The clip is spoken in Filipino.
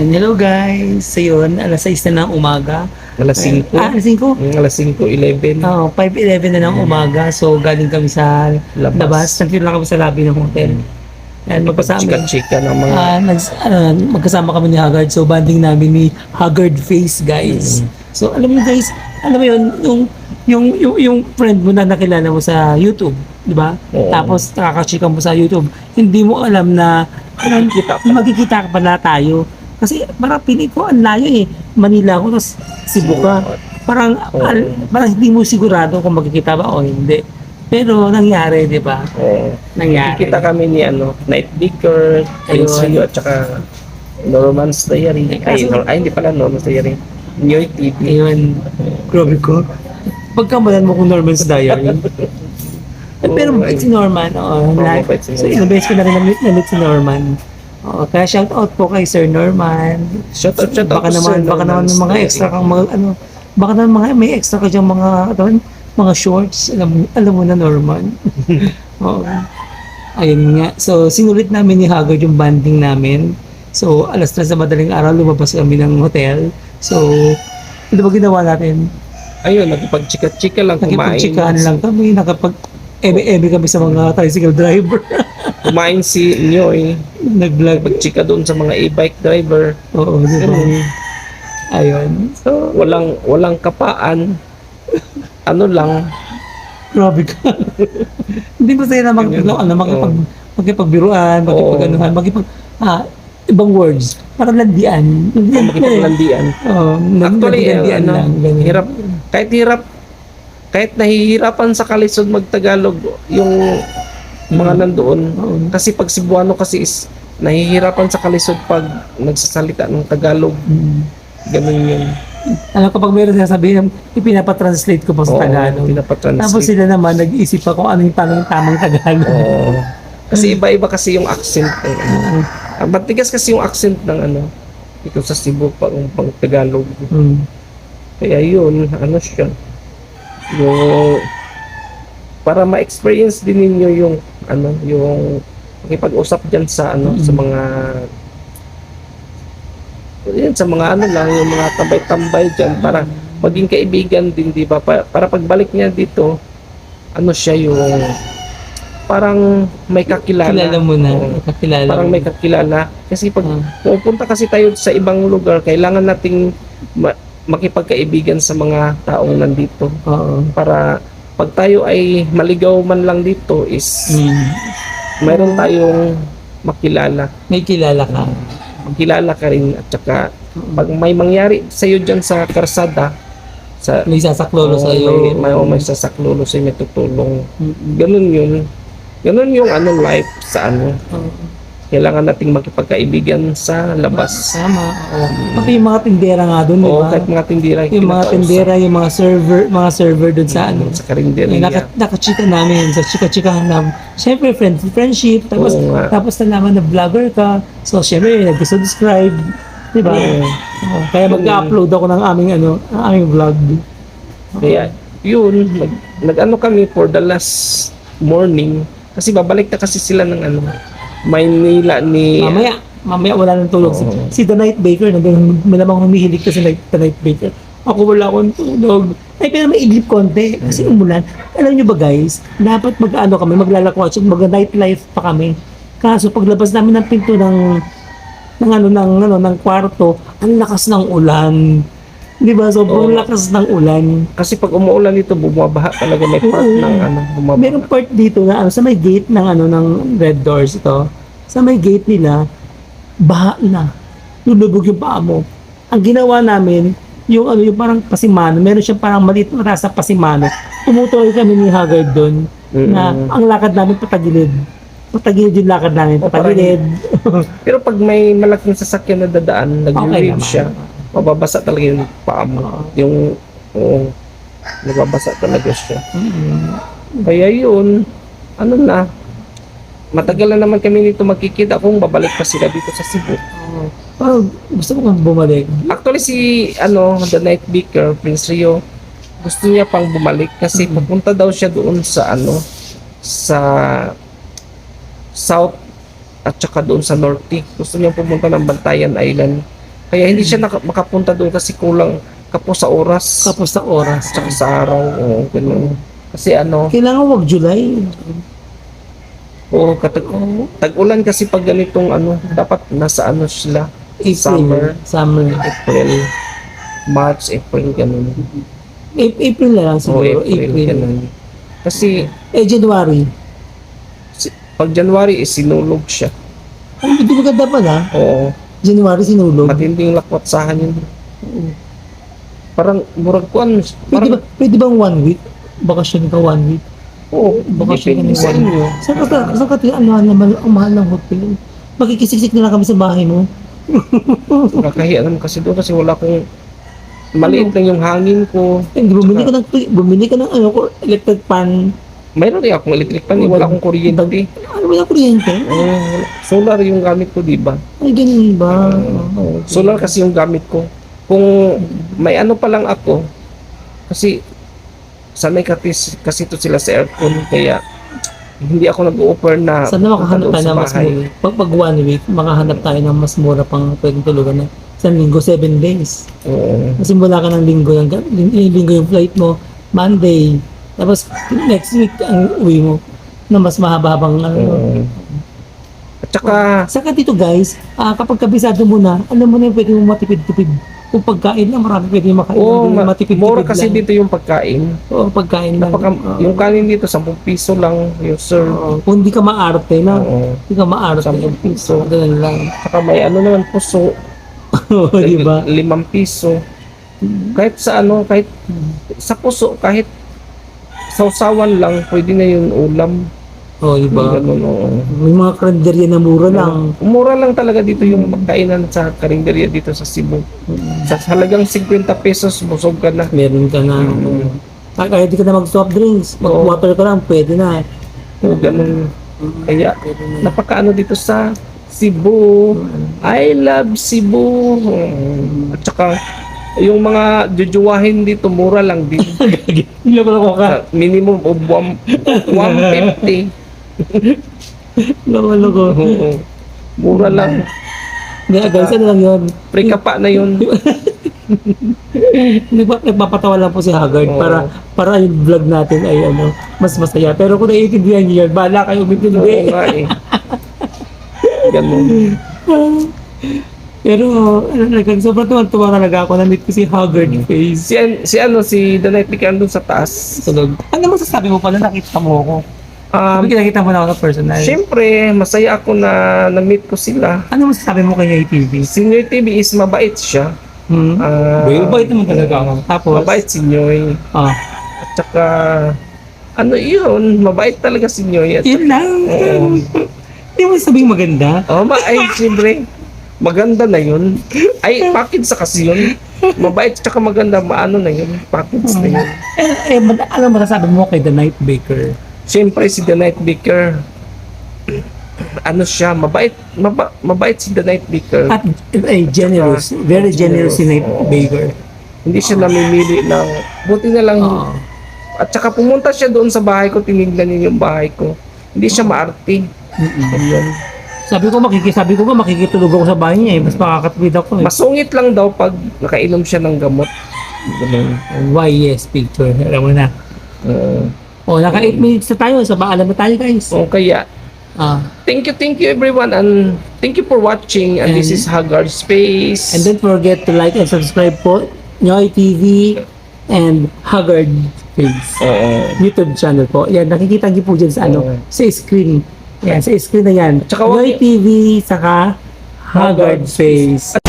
And hello guys! So yun, alas 6 na ng umaga. Alas 5. Alas 5? Alas 5:11. Oo, 5:11 na ng umaga. So galing kami sa labas. Nandito lang kami sa lobby ng hotel. And magkasama, Chika-chika ng mga... magkasama kami ni Haggard. So banding namin ni Haggard Face guys. So alam mo guys, alam mo yun, yung friend mo na nakilala mo sa YouTube, di ba? Oo. Tapos nakakachika mo sa YouTube. Hindi mo alam na magkikita ka pala tayo. Kasi parang piling ko ang layo eh. Manila ako, tapos Cebu ka. Parang, parang hindi mo sigurado kung magkikita ba o hindi. Pero nangyari, di ba? Nangyari. Kita kami ni Night Beaker, Prince Ayun. Rio, at saka Norman's Diary. Hindi pala Norman's Diary. New TV. Ayun. Grabe ko. Pagkamalan mo kung Norman's Diary. Pero mabait si Norman. mabait si So, Norman. ilang beses ko na rin na-meet si Norman. Kaya shout out po kay Sir Norman. Shout out Baka to naman, Sir baka naman Norman's may mga Diary. extra kang mga baka naman may extra ka diyang mga shorts. Alam mo na Norman. Oo. Ayun nga. So, sinulit namin ni Haggard yung banding namin. So, alas 3 sa madaling araw, lumabas kami ng hotel. So, ano ba ginawa natin? Ayun, nakipag-chika-chika lang, kumain. Nakipagchikaan lang kami, nakapag-eme kami sa mga tricycle driver. Kumain si Nyoy. Nag-vlog. Pag-chika doon sa mga e-bike driver. Oo, di ba? Ganun. Ayun. So, Walang kapaan. Ano lang. grabe ka. Hindi ba sa'yo na makipagbiruan, ibang words. Parang landian. Makipaglandian. Oo, Actually, landian lang. Ganun. kahit nahihirapan sa kalisod magtagalog yung mga nandoon. Kasi pag Cebuano kasi is nahihirapan sa kalisod pag nagsasalita ng Tagalog. Ganun yun. Kapag meron sasabihin, ipinapatranslate ko pa sa Tagalog. Pinapatranslate. Tapos sila naman nag-iisip pa kung ano yung tamang Tagalog. Oo. Kasi iba-iba kasi yung accent. Matigas kasi yung accent ng ito sa Cebu pang Tagalog. Kaya yun, siya. Yung para ma-experience din ninyo yung yung makipag-usap diyan sa sa mga sa mga lang yung mga tambay-tambay diyan para maging kaibigan din, di ba? Para pagbalik niya dito, siya yung parang may kakilala. Kilala mo na. Kakilala Parang mo. may kakilala. Kasi pag pupunta kasi tayo sa ibang lugar, kailangan nating makipagkaibigan sa mga taong nandito. Oo. Para pag tayo ay maligaw man lang dito is mayroon tayong makilala. May kilala ka. Makilala ka rin at saka pag may mangyari sa iyo diyan sa karsada, May sasaklolo sa iyo. may sasaklolo sa may tutulong. Ganun yun. Ganun yung life sa kailangan nating makipagkaibigan sa labas. Tama. Pati yung mga tindera nga doon, di Oo, ba? kahit mga tindera. Yung mga tindera, yung mga server doon sa sa karinderya. nakachika namin, sa chika-chikahan namin. Siyempre, friendship, tapos, Oo nga. tapos nalaman na vlogger ka. So, siyempre, nag-subscribe. Di ba? Kaya mag-upload ako ng aming vlog. Kaya, yun, nag kami for the last morning. Kasi babalik na kasi sila ng Maynila ni... Mamaya wala nang tulog. Oo. Si The Night Baker, malamang humihilig kasi The Night Baker. Ako wala akong tulog. Pero may idlip konti kasi umulan. Alam nyo ba guys, dapat kami, maglalakwatch, mag-nightlife pa kami. Kaso paglabas namin ng pinto ng kwarto, ang lakas ng ulan. Di ba? Sobrang lakas ng ulan. Kasi pag umuulan dito, bumabaha talaga. May part ng bumabaha. Merong part dito na sa may gate ng ng Red Doors ito. Sa may gate nila, baha na. Lulubog yung paa mo. Ang ginawa namin, yung parang pasimano, meron siyang parang maliit na rasa pasimano. Tumutuloy kami ni Haggard doon na ang lakad namin patagilid. Patagilid yung lakad namin, patagilid. Pero pag may malaking sasakyan na dadaan, nag-relieve siya. Mababasa talaga yung paa mo. Nababasa talaga siya. Kaya yun, matagal na naman kami dito magkikita kung babalik pa sila dito sa Cebu. Gusto mo kang bumalik? Actually The Night Beaker, Prince Rio, gusto niya pang bumalik kasi pupunta daw siya doon sa sa South at saka doon sa Norte. Gusto niya pumunta ng Bantayan Island. Kaya hindi siya makapunta doon kasi kulang kapos sa oras. Tapos sa oras. Tsaka sa araw. Oo, ganun. Kasi ano, Kailangan wag July. oo, tag-ulan kasi pag ganitong ano, dapat nasa ano sila, April. Summer. April, March, April, ganun. April na lang Oo, siguro. April, ganun. Kasi January. pag January, sinulog siya. Ay, hindi maganda pala. Oo, January sinulog. matinding lakwatsahan yun. Parang murag kuan, Pwede bang 1 week? Bakasyon ka 1 week? oo, Bakasyon ka depende sa inyo. Saan ka ano, ang mahal ng hotel? Makikisiksik na lang kami sa bahay mo. Kakahiya naman kasi doon kasi wala akong maliit lang yung hangin ko. Bumili ka ng ano, electric fan. Mayroon din akong electric fan, wala akong kuryente. Ano ba yung kuryente? Solar yung gamit ko, di ba? Ay, ganun ba? Solar kasi yung gamit ko. Kung may ano pa lang ako, kasi sanay kasi to sila sa aircon, kaya hindi ako nag-offer na Sana makahanap tayo sa ng mas bahay. mura. Pag 1 week, makahanap tayo ng mas mura pang pwedeng tulugan na. Isang linggo, 7 days. Oo. Kasi mula ka ng linggo, linggo yung flight mo, Monday. Tapos next week ang uwi mo na mas mahaba-habang ano. Oo. At saka, Saka dito guys, kapag kabisado mo na, alam mo na yung pwede mo matipid-tipid. Kung pagkain lang, marami pwede makain. Matipid-tipid mura kasi lang. dito yung pagkain. Oo, pagkain lang. Yung kanin dito, 10 piso lang yung serve. Kung hindi ka maarte na, Oo. hindi ka maarte. 10 piso. Ganun lang. Saka may ano naman puso, Oo, di ba? 5 piso. Kahit sa ano, kahit sa puso, kahit sausawan lang, pwede na yung ulam. Oo, di ba? Ganun, oo. May mga karinderya na mura lang. Mura lang talaga dito yung magkainan sa karinderya dito sa Cebu. Sa halagang 50 pesos, busog ka na. Meron ka na. Kahit di ka na mag-soft drinks, mag-water ka lang, pwede na. Ganun. Kaya, napakaano dito sa Cebu. I love Cebu. At saka, yung mga jujuwahin dito, mura lang din. Hindi ko ka. Minimum of 150. Loko. Oo. Mura lang. Hindi, guys, ano lang yun? Pre-kapa na yun. Nagpapatawa lang po si Haggard Oo. para yung vlog natin ay ano, mas masaya. Pero kung naiintindihan niyo yun, bahala kayo Oo umintindi. nga eh. Ganun. Pero, sobrang tuwa talaga ako. Na-meet ko si Haggard face. Si The Night Vicar andun sa taas. Sunog. Ano masasabi mo pala? Nakita mo ako. Nakita mo na ako sa personal. Siyempre, masaya ako na na-meet ko sila. Ano masasabi mo kay TV? Si Nyoy TV is mabait siya. Mabait naman talaga ako. Tapos, Mabait si Nyoy. At saka, ano yun, mabait talaga si Nyoy. At yun lang. Oo. Hindi mo sabihin maganda. Siyempre, maganda na yun. Ay, package sa kasi yun. Mabait tsaka maganda, maano na yun. Package na yun. Ano masasabi mo kay The Night Baker? Siyempre, si The Night Vicar, ano siya, mabait si The Night Vicar. At generous. Very generous si Night Baker. Hindi siya namimili ng, buti na lang, at saka pumunta siya doon sa bahay ko, tinignan niya yung bahay ko. Hindi siya maarte. Ayun. Sabi ko makikitulog ako sa bahay niya eh. Mas makakatwid ako eh. Masungit lang daw pag nakainom siya ng gamot. Ganun. YS picture. Alam mo na. Naka 8 minutes na tayo. So, alam na tayo guys. Kaya, thank you everyone, and thank you for watching, and this is Haggard Space. And don't forget to like and subscribe po Nyoy TV and Haggard Face YouTube channel po. Yan, nakikita niyo po dyan sa sa screen. Yan, sa screen na yan. Tsaka Nyoy TV saka Haggard Face.